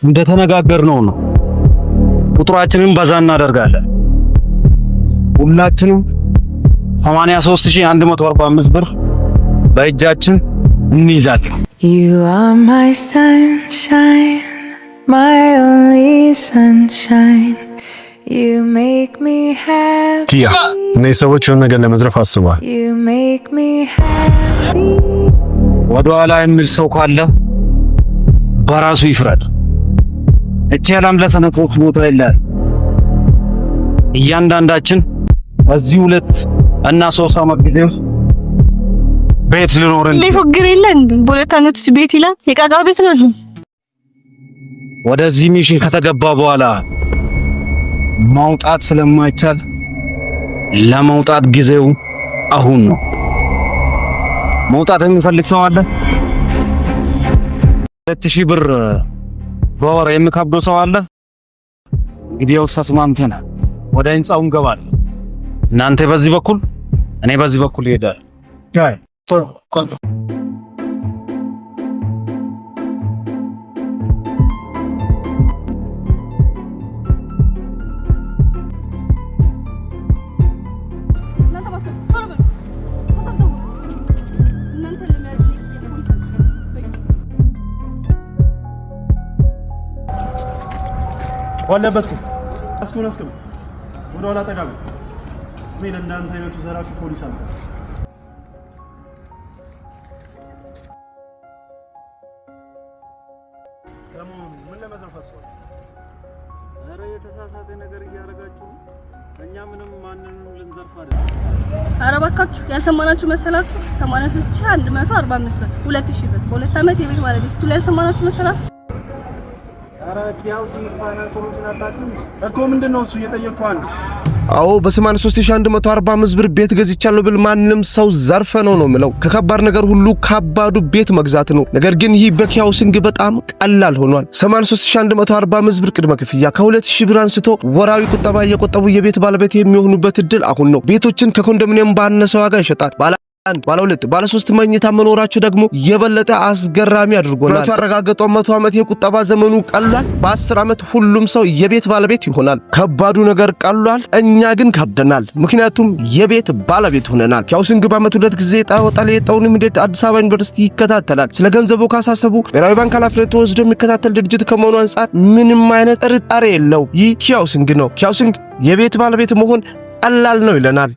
እንደተነጋገርነው ነው ቁጥራችንን በዛ እናደርጋለን ሁላችንም 83145 ብር በእጃችን እንይዛለን You are my sunshine my only sunshine You make me happy ኪያ እነዚህ ሰዎች የሆነ ነገር ለመዝረፍ አስበዋል You make me happy ወደኋላ የሚል ሰው ካለ በራሱ ይፍረድ እቺ ያለም ለሰነፎች ቦታ የለም እያንዳንዳችን በዚህ 2 እና 3 አመት ጊዜ ቤት ልኖርን ሊፎግር የለን በሁለት አመት ቤት ይላል የቃቃ ቤት ነው ወደዚህ ሚሽን ከተገባ በኋላ ማውጣት ስለማይቻል ለማውጣት ጊዜው አሁን ነው መውጣት የሚፈልግ ሰው አለ 2000 ብር በወር የሚከብደው ሰው አለ እንግዲህ ያው ተስማምተናል ወደ ህንጻው እንገባለን እናንተ በዚህ በኩል እኔ በዚህ በኩል ይሄዳል ጃይ ቶሎ ቆንጆ ወለበት አስኮናስከም ወደ ኋላ ተጋብ ምን እናንተ አይነቱ ዘራፊ ፖሊስ አለ ደሞ ምን ለመዘርፍ አስባችሁ አረ የተሳሳተ ነገር እያረጋችሁ እኛ ምንም ማንንም ልንዘርፍ አይደል አረ ባካችሁ ያልሰማናችሁ መሰላችሁ 83145 ብር 2000 ብር በሁለት አመት የቤት ባለቤት ቱል ያልሰማናችሁ መሰላችሁ አረ ኪያው ፋይናንስ ሶሉሽን አጣጥም እኮ ምንድነው እሱ እየጠየቅኩ አንድ አዎ በ83145 ብር ቤት ገዝቻለሁ ብል ማንንም ሰው ዘርፈ ነው ምለው ከከባድ ነገር ሁሉ ከባዱ ቤት መግዛት ነው ነገር ግን ይህ በኪያው ስንግ በጣም ቀላል ሆኗል 83145 ብር ቅድመ ክፍያ ከ2000 ብር አንስቶ ወራዊ ቁጠባ እየቆጠቡ የቤት ባለቤት የሚሆኑበት እድል አሁን ነው ቤቶችን ከኮንዶሚኒየም ባነሰ ዋጋ ይሸጣል ባለ 2 ባለ 3 መኝታ መኖራቸው ደግሞ የበለጠ አስገራሚ አድርጎናል ተረጋግጦ 100 አመት የቁጠባ ዘመኑ ቀሏል በ10 አመት ሁሉም ሰው የቤት ባለቤት ይሆናል ከባዱ ነገር ቀሏል እኛ ግን ከብደናል ምክንያቱም የቤት ባለቤት ሆነናል ያውስንግ በአመት 2 ጊዜ ጣወጣለ የጣውን ምድት አዲስ አበባ ዩኒቨርሲቲ ይከታተላል ስለ ገንዘቡ ካሳሰቡ ብሔራዊ ባንክ ኃላፊነት ወስዶ የሚከታተል ድርጅት ከመሆኑ አንፃር ምንም አይነት ጥርጣሬ የለው ይህ ያውስንግ ነው ያውስንግ የቤት ባለቤት መሆን ቀላል ነው ይለናል